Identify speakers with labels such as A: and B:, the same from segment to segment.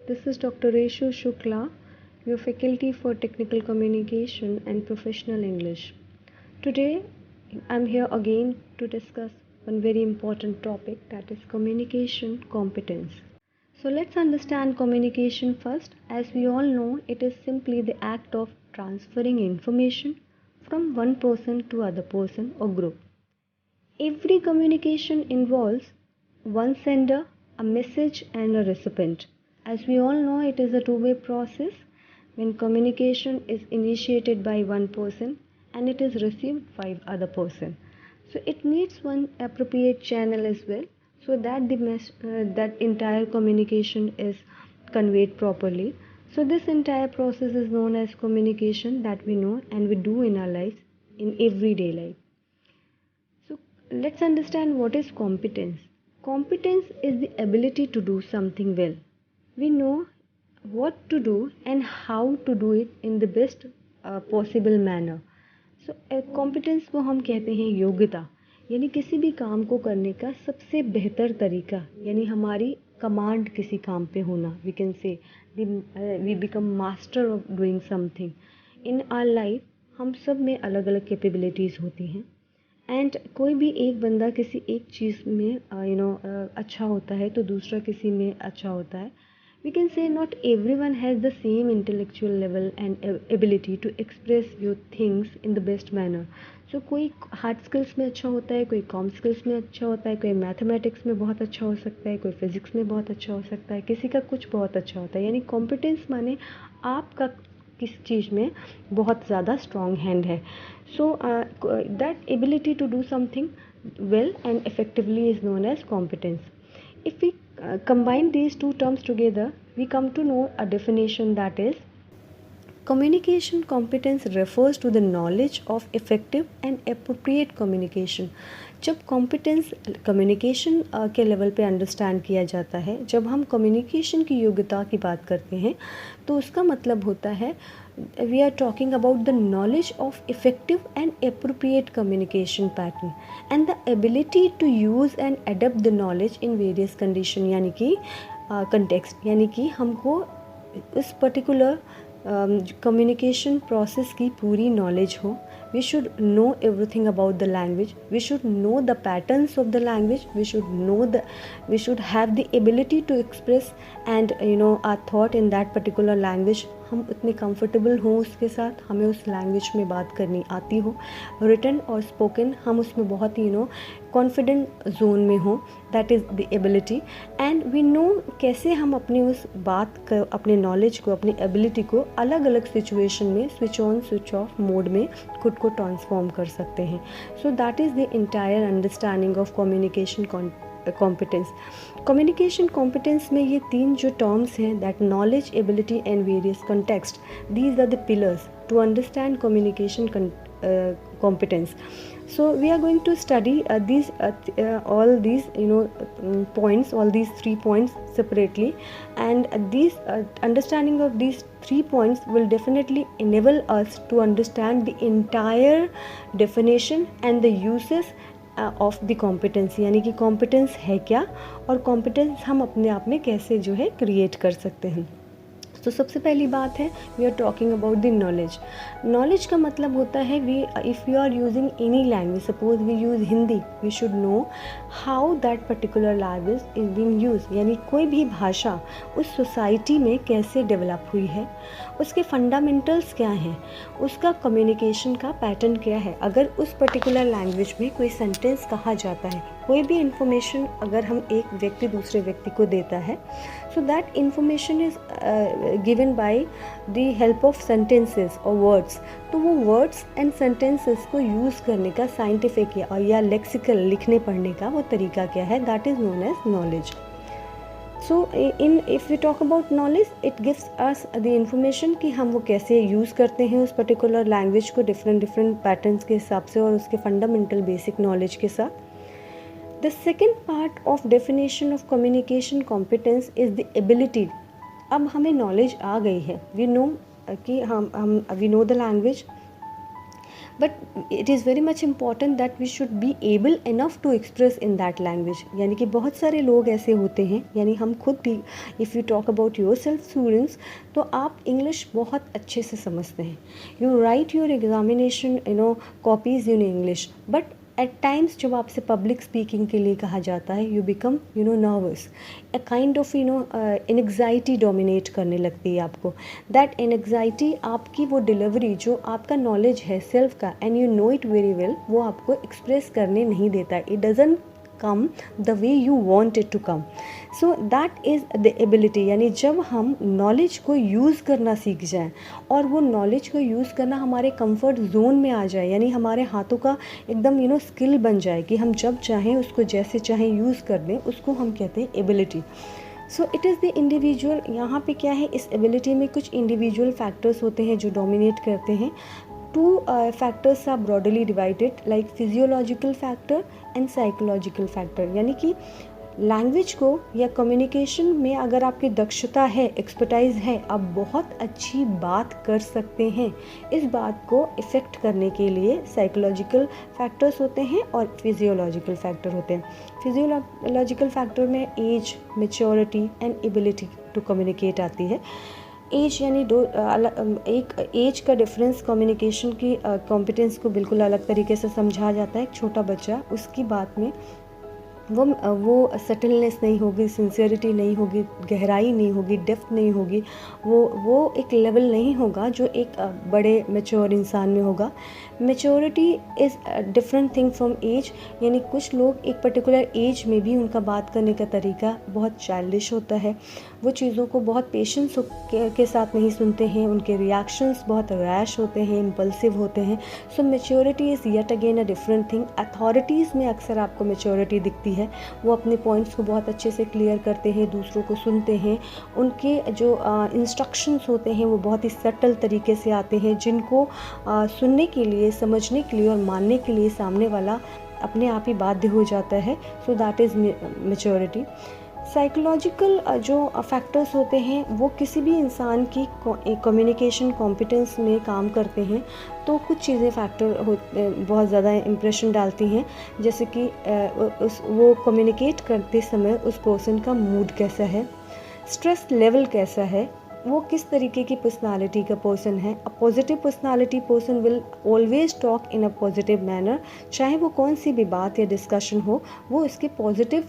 A: This is Dr. Reshu Shukla, your faculty for Technical Communication and Professional English. Today, I'm here again to discuss one very important topic, that is communication competence. So let's understand communication first. As we all know, it is simply the act of transferring information from one person to other person or group. Every communication involves one sender, a message, and a recipient. As we all know, it is a two-way process when communication is initiated by one person and it is received by other person. So it needs one appropriate channel as well, so that that entire communication is conveyed properly. So this entire process is known as communication that we know and we do in our lives, in everyday life. So let's understand what is competence. Competence is the ability to do something well. We know what to do and how to do it in the best possible manner. So competence को हम कहते हैं योग्यता, यानी किसी भी काम को करने का सबसे बेहतर तरीका, यानी हमारी कमांड किसी काम पे होना. We can say we become master of doing something. In our life हम सब में अलग अलग कैपेबिलिटीज़ होती हैं एंड कोई भी एक बंदा किसी एक चीज़ में अच्छा होता है तो दूसरा किसी में अच्छा होता है. We can say not everyone has the same intellectual level and ability to express your things in the best manner. So कोई हार्ड स्किल्स में अच्छा होता है, कोई कॉम स्किल्स में अच्छा होता है, कोई मैथमेटिक्स में बहुत अच्छा हो सकता है, कोई फिजिक्स में बहुत अच्छा हो सकता है, किसी का कुछ बहुत अच्छा होता है. यानी कॉम्पिटेंस माने आपका किस चीज़ में बहुत ज़्यादा स्ट्रॉन्ग हैंड है. So that ability to do something well and effectively is known as competence. If we combine these two terms together, we come to know a definition, that is communication competence refers to the knowledge of effective and appropriate communication. जब competence communication के level पे understand किया जाता है, जब हम communication की योग्यता की बात करते हैं तो उसका मतलब होता है we are talking about the knowledge of effective and appropriate communication pattern and the ability to use and adapt the knowledge in various condition, यानी कि context, यानी कि हमको उस पर्टिकुलर कम्युनिकेशन प्रोसेस की पूरी नॉलेज हो. We should know everything about the language. We should know the patterns of the language. We should have the ability to express and our thought in that particular language. हम उतने comfortable हों उसके साथ, हमें उस language में बात करनी आती हो. रिटन और स्पोकन हम उसमें बहुत ही कॉन्फिडेंट जोन में हो. That is the ability. And we know कैसे हम अपनी उस बात को, अपने नॉलेज को, अपनी एबिलिटी को अलग अलग सिचुएशन में switch on switch off mode में खुद को ट्रांसफॉर्म कर सकते हैं. So that is the entire understanding of communication competence. Communication competence में ये तीन जो टर्म्स हैं, that knowledge, ability and various context, these are the pillars to understand communication competence. So we are going to study all these points, all these 3 points separately, and these understanding of these 3 points will definitely enable us to understand the entire definition and the uses of the competency. यानी कि competence है क्या और competence हम अपने आप में कैसे जो है क्रिएट कर सकते हैं. तो सबसे पहली बात है, we are talking about the knowledge. Knowledge का मतलब होता है if you are using any language, suppose we use Hindi, we should know how that particular language is being use. यानी कोई भी भाषा उस सोसाइटी में कैसे डेवलप हुई है, उसके फंडामेंटल्स क्या हैं, उसका कम्युनिकेशन का पैटर्न क्या है. अगर उस पर्टिकुलर लैंग्वेज में कोई सेंटेंस कहा जाता है, कोई भी इंफॉर्मेशन अगर हम एक व्यक्ति दूसरे व्यक्ति को देता है, so that information is given by the help of sentences or words. तो वो words and sentences को यूज़ करने का साइंटिफिक या लेक्सिकल लिखने पढ़ने का वो तरीका क्या है, that is known as knowledge. So if we talk about knowledge, it gives us the information कि हम वो कैसे यूज़ करते हैं उस पर्टिकुलर लैंग्वेज को डिफरेंट पैटर्न्स के हिसाब से और उसके फंडामेंटल बेसिक नॉलेज के साथ. The second part of definition of communication competence is the ability. अब हमें नॉलेज आ गई है, we know कि we know the language, but it is very much important that we should be able enough to express in that language. यानी कि बहुत सारे लोग ऐसे होते हैं, यानी हम खुद भी, if you talk about yourself students, तो आप इंग्लिश बहुत अच्छे से समझते हैं, you write your examination copies in English, but at times जब आपसे पब्लिक स्पीकिंग के लिए कहा जाता है, you become nervous, a kind of anxiety dominate करने लगती है आपको। दैट एनग्जाइटी आपकी वो डिलीवरी जो आपका नॉलेज है सेल्फ का, and you know it very well, वो आपको एक्सप्रेस करने नहीं देता, it doesn't come the way you want it to come. So that is the ability. यानी जब हम नॉलेज को यूज़ करना सीख जाएं और वो नॉलेज को यूज़ करना हमारे कंफर्ट जोन में आ जाए, यानी हमारे हाथों का एकदम स्किल बन जाए कि हम जब चाहें उसको जैसे चाहें यूज़ कर दें, उसको हम कहते हैं ability. So it is the individual. यहाँ पे क्या है, इस एबिलिटी में कुछ इंडिविजुअल फैक्टर्स होते हैं जो डोमिनेट करते हैं। Two factors are broadly divided like physiological factor and psychological factor। यानी कि लैंग्वेज को या कम्युनिकेशन में अगर आपकी दक्षता है, एक्सपर्टाइज है, आप बहुत अच्छी बात कर सकते हैं। इस बात को इफ़ेक्ट करने के लिए साइकोलॉजिकल फैक्टर्स होते हैं और फिजियोलॉजिकल फैक्टर होते हैं। फिजियोलॉजिकल फैक्टर में age, maturity and ability to communicate आती है। एज यानी एक एज का डिफरेंस कम्युनिकेशन की कॉम्पिटेंस को बिल्कुल अलग तरीके से समझा जाता है। एक छोटा बच्चा, उसकी बात में वो सटलनेस नहीं होगी, सिंसियरिटी नहीं होगी, गहराई नहीं होगी, डेप्थ नहीं होगी, वो एक लेवल नहीं होगा जो एक बड़े मैच्योर इंसान में होगा। Maturity is different thing from age. यानी कुछ लोग एक पर्टिकुलर एज में भी उनका बात करने का तरीका बहुत चाइल्डिश होता है, वो चीज़ों को बहुत पेशेंस के साथ नहीं सुनते हैं, उनके रिएक्शंस बहुत रैश होते हैं, इम्पल्सिव होते हैं। So maturity is yet again a different thing. Authorities में अक्सर आपको मैच्योरिटी दिखती है, वो अपने पॉइंट्स को बहुत अच्छे से क्लियर करते हैं, दूसरों को सुनते हैं, उनके जो इंस्ट्रक्शंस होते हैं वो बहुत ही सटल तरीके से आते हैं, जिनको सुनने के लिए, समझने के लिए और मानने के लिए सामने वाला अपने आप ही बाध्य हो जाता है। So that is maturity. Psychological जो फैक्टर्स होते हैं वो किसी भी इंसान की कम्युनिकेशन कॉम्पिटेंस में काम करते हैं। तो कुछ चीज़ें फैक्टर बहुत ज़्यादा इम्प्रेशन डालती हैं, जैसे कि वो कम्युनिकेट करते समय उस पर्सन का मूड कैसा है, स्ट्रेस लेवल कैसा है, वो किस तरीके की पर्सनालिटी का पर्सन है। A positive personality person will always talk in a positive manner. चाहे वो कौन सी भी बात या डिस्कशन हो, वो इसके पॉजिटिव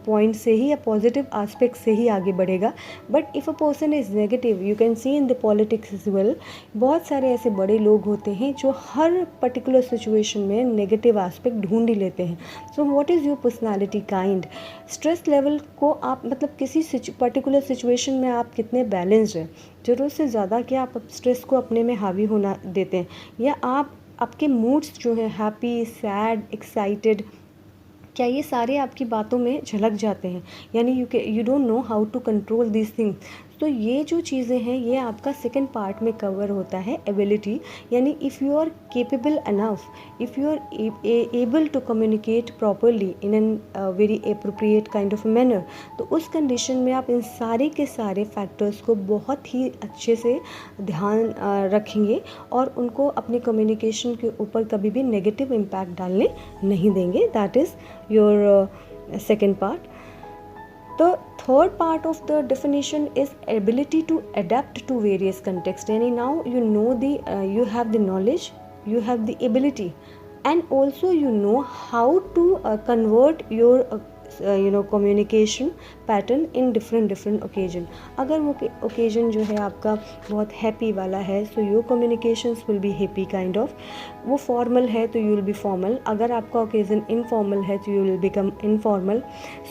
A: पॉइंट से ही या पॉजिटिव एस्पेक्ट से ही आगे बढ़ेगा। But if a person is negative, you can see in the politics as well, बहुत सारे ऐसे बड़े लोग होते हैं जो हर पर्टिकुलर सिचुएशन में नेगेटिव एस्पेक्ट ढूंढ ही लेते हैं। So what is your personality kind. Stress level को आप मतलब किसी पर्टिकुलर सिचुएशन में आप कितने बैलेंस है, ज़रूरत से ज़्यादा क्या आप स्ट्रेस को अपने में हावी होना देते हैं, या आपके मूड्स जो है हैप्पी, सैड, एक्साइटेड, क्या ये सारे आपकी बातों में झलक जाते हैं। यानी you don't know how to control this things. तो ये जो चीज़ें हैं ये आपका सेकंड पार्ट में कवर होता है, एबिलिटी। यानी if you are capable enough, if you are able to communicate properly in an very appropriate kind of manner, तो उस कंडीशन में आप इन सारे के सारे फैक्टर्स को बहुत ही अच्छे से ध्यान रखेंगे और उनको अपने कम्युनिकेशन के ऊपर कभी भी नेगेटिव इम्पैक्ट डालने नहीं देंगे। That is your second part. The third part of the definition is ability to adapt to various contexts. Yani now you know you have the knowledge, you have the ability, and also you know how to convert your communication pattern in different occasion. अगर वो occasion जो है आपका बहुत happy वाला है, so your communications will be happy kind of. वो formal है तो यू विल बी फॉर्मल। अगर आपका ओकेजन इनफॉर्मल है तो you will become informal.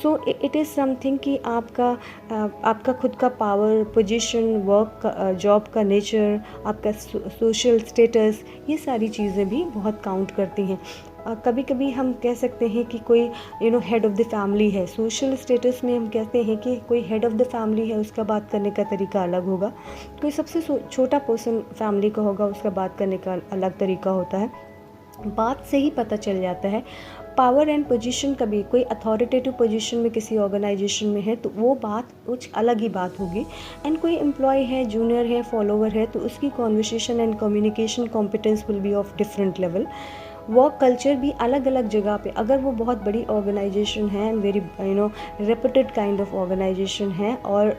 A: So it is something कि आपका खुद का पावर, पोजीशन, वर्क का, जॉब का नेचर, आपका सोशल स्टेटस, ये सारी चीज़ें भी बहुत काउंट करती हैं। कभी कभी हम कह सकते हैं कि कोई हेड ऑफ़ द फैमिली है, सोशल स्टेटस में हम कहते हैं कि कोई हेड ऑफ़ द फैमिली है, उसका बात करने का तरीका अलग होगा। कोई सबसे छोटा पर्सन फैमिली का होगा, उसका बात करने का अलग तरीका होता है। बात से ही पता चल जाता है पावर एंड पोजीशन, कभी कोई अथॉरिटेटिव पोजीशन में किसी ऑर्गेनाइजेशन में है तो वो बात कुछ अलग ही बात होगी, एंड कोई एम्प्लॉय है, जूनियर है, फॉलोवर है, तो उसकी conversation and communication competence will be of different level. Work culture भी अलग अलग जगह पे, अगर वो बहुत बड़ी ऑर्गेनाइजेशन है and very reputed kind of organisation है और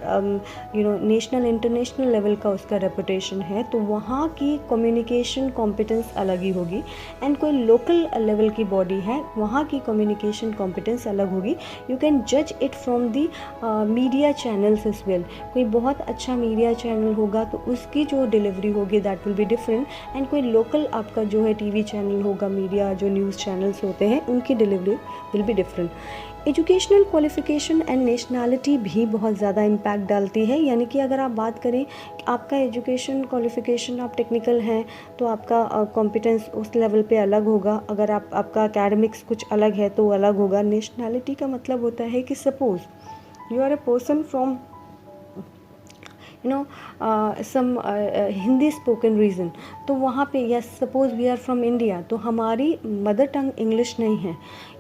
A: नेशनल इंटरनेशनल लेवल का उसका रेपुटेशन है, तो वहाँ की कम्युनिकेशन कॉम्पिटेंस अलग ही होगी। एंड कोई लोकल लेवल की बॉडी है, वहाँ की कम्युनिकेशन कॉम्पिटेंस अलग होगी। यू कैन जज it from the media channels as well. कोई बहुत अच्छा मीडिया चैनल होगा तो उसकी जो डिलीवरी होगी that will be different, and कोई लोकल आपका जो है टीवी चैनल होगा, मीडिया जो न्यूज़ चैनल्स होते हैं, उनकी delivery will be different. Educational qualification and nationality भी बहुत ज़्यादा इम्पैक्ट डालती है। यानी कि अगर आप बात करें कि आपका एजुकेशन क्वालिफिकेशन, आप टेक्निकल हैं तो आपका कॉम्पिटेंस उस लेवल पे अलग होगा, अगर आपका एकेडमिक्स कुछ अलग है तो वो अलग होगा। नेशनैलिटी का मतलब होता है कि suppose you are a person from some Hindi spoken region, तो वहाँ पे, या suppose we are from India, तो हमारी मदर टंग इंग्लिश नहीं है,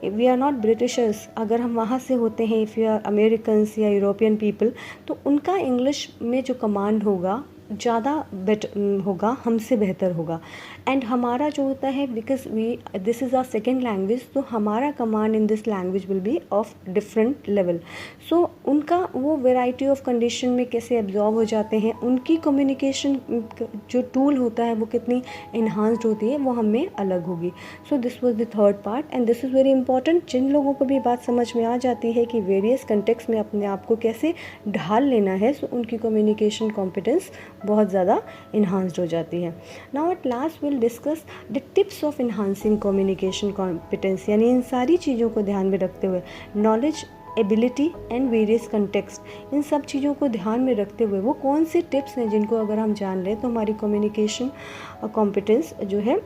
A: वी आर नॉट ब्रिटिशर्स। अगर हम वहाँ से होते हैं, इफ़ यू आर अमेरिकन्स या यूरोपियन पीपल, तो उनका इंग्लिश में जो कमांड होगा ज़्यादा होगा, हमसे बेहतर होगा। एंड हमारा जो होता है, because this is our second language, तो हमारा command in this language will be of different level. So उनका वो वेराइटी ऑफ कंडीशन में कैसे एब्जॉर्ब हो जाते हैं, उनकी कम्युनिकेशन जो टूल होता है वो कितनी इन्हांस्ड होती है, वो हमें अलग होगी। So this was the third part, and this is very important. जिन लोगों को भी बात समझ में आ जाती है कि वेरियस कंटेक्स्ट में अपने आप को कैसे ढाल लेना है, सो उनकी कम्युनिकेशन कॉम्पिटेंस बहुत ज़्यादा इन्हांस्ड हो जाती है। Now at last will discuss the tips of enhancing communication competence, यानी इन सारी चीज़ों को ध्यान में रखते हुए knowledge, ability and various context, इन सब चीज़ों को ध्यान में रखते हुए वो कौन से टिप्स हैं जिनको अगर हम जान लें तो हमारी कम्युनिकेशन कॉम्पिटेंस जो है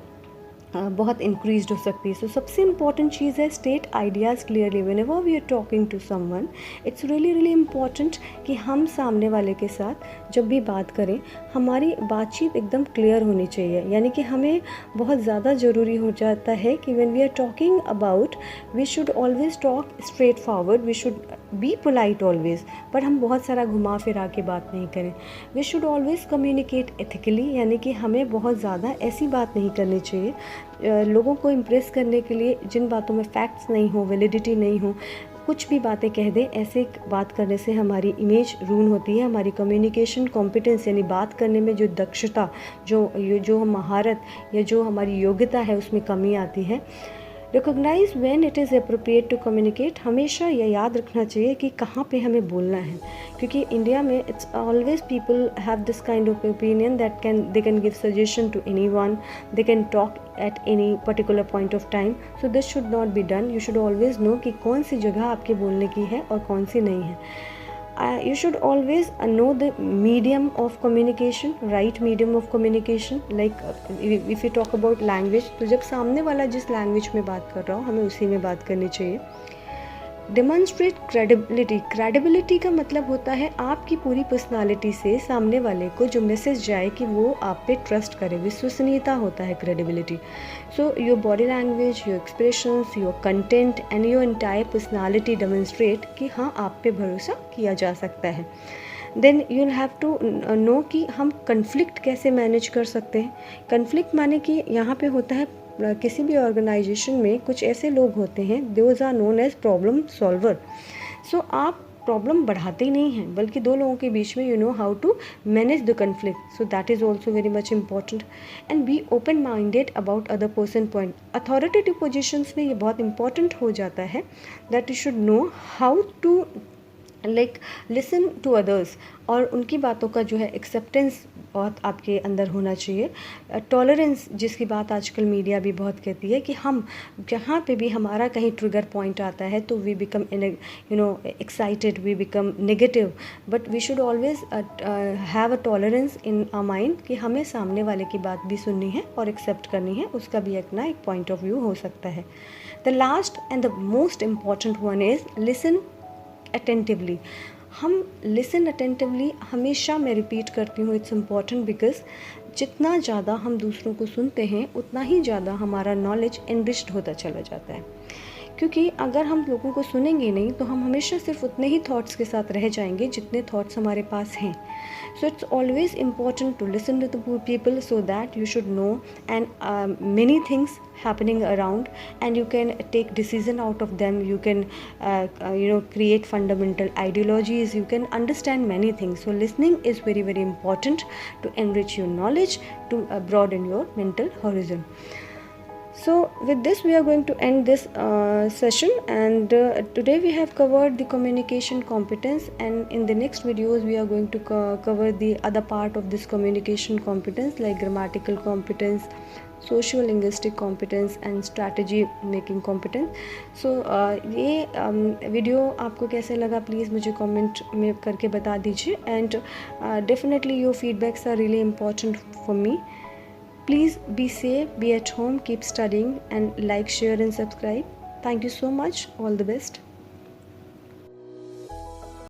A: बहुत इंक्रीज हो सकती है। सो सबसे इम्पॉर्टेंट चीज़ है state ideas clearly whenever we are talking to someone. It's really important कि हम सामने वाले के साथ जब भी बात करें, हमारी बातचीत एकदम क्लियर होनी चाहिए। यानी कि हमें बहुत ज़्यादा ज़रूरी हो जाता है कि when we are talking about, we should always talk straightforward, we should be polite always, पर हम बहुत सारा घुमा फिरा के बात नहीं करें। We should always communicate ethically, यानी कि हमें बहुत ज़्यादा ऐसी बात नहीं करनी चाहिए लोगों को इम्प्रेस करने के लिए जिन बातों में फैक्ट्स नहीं हो, वैलिडिटी नहीं हो, कुछ भी बातें कह दें। ऐसे बात करने से हमारी इमेज रूइन होती है, हमारी कम्युनिकेशन कॉम्पिटेंस यानी बात करने में जो दक्षता, जो महारत या जो हमारी योग्यता है, उसमें कमी आती है। Recognise when it is appropriate to communicate, हमेशा यह याद रखना चाहिए कि कहाँ पे हमें बोलना है, क्योंकि इंडिया में it's always people have this kind of opinion that they can give suggestion to anyone, they can talk at any particular point of time. So this should not be done. You should always know कि कौन सी जगह आपके बोलने की है और कौन सी नहीं है। You should always know the medium of communication, right medium of communication. Like if you talk about language, तो जब सामने वाला जिस लैंग्वेज में बात कर रहा हो, हमें उसी में बात करनी चाहिए। डेमोन्स्ट्रेट क्रेडिबिलिटी, क्रेडिबिलिटी का मतलब होता है आपकी पूरी पर्सनालिटी से सामने वाले को जो मैसेज जाए कि वो आप पे ट्रस्ट करे, विश्वसनीयता होता है credibility. So your body language, your expressions, your content and your entire personality demonstrate कि हाँ, आप पे भरोसा किया जा सकता है। Then you will have to know कि हम कन्फ्लिक्ट कैसे मैनेज कर सकते हैं। कन्फ्लिक्ट माने कि यहाँ पे होता है किसी भी ऑर्गेनाइजेशन में कुछ ऐसे लोग होते हैं, those are known as problem solver. So आप प्रॉब्लम बढ़ाते ही नहीं हैं, बल्कि दो लोगों के बीच में you know how to manage the conflict. So that is also very much important. And be open minded about other person point. Authoritative positions में ये बहुत इंपॉर्टेंट हो जाता है that you should know how to listen to others, और उनकी बातों का जो है एक्सेप्टेंस बहुत आपके अंदर होना चाहिए। टॉलरेंस, जिसकी बात आजकल मीडिया भी बहुत कहती है कि हम जहाँ पे भी हमारा कहीं ट्रिगर पॉइंट आता है तो we become excited, we become negative, but we should always have a tolerance in our mind कि हमें सामने वाले की बात भी सुननी है और एक्सेप्ट करनी है, उसका भी अपना एक पॉइंट ऑफ व्यू हो सकता है। The last and the most important one is listen attentively. हम लिसन अटेंटिवली हमेशा, मैं रिपीट करती हूँ, इट्स इम्पॉर्टेंट बिकॉज जितना ज़्यादा हम दूसरों को सुनते हैं उतना ही ज़्यादा हमारा नॉलेज एनरिच्ड होता चला जाता है। क्योंकि अगर हम लोगों को सुनेंगे नहीं तो हम हमेशा सिर्फ उतने ही थॉट्स के साथ रह जाएंगे जितने थॉट्स हमारे पास हैं. So it's always important to listen to the people so that you should know and many things happening around, and you can take decision out of them. You can create fundamental ideologies. You can understand many things. So listening is very, very important to enrich your knowledge, to broaden your mental horizon. So with this we are going to end this session, and today we have covered the communication competence, and in the next videos we are going to cover the other part of this communication competence, like grammatical competence, sociolinguistic competence and strategy making competence. So ये video आपको कैसे लगा please मुझे comment में करके बता दीजिए, and definitely your feedbacks are really important for me. Please be safe, be at home, keep studying, and like, share and subscribe. Thank you so much. All the best.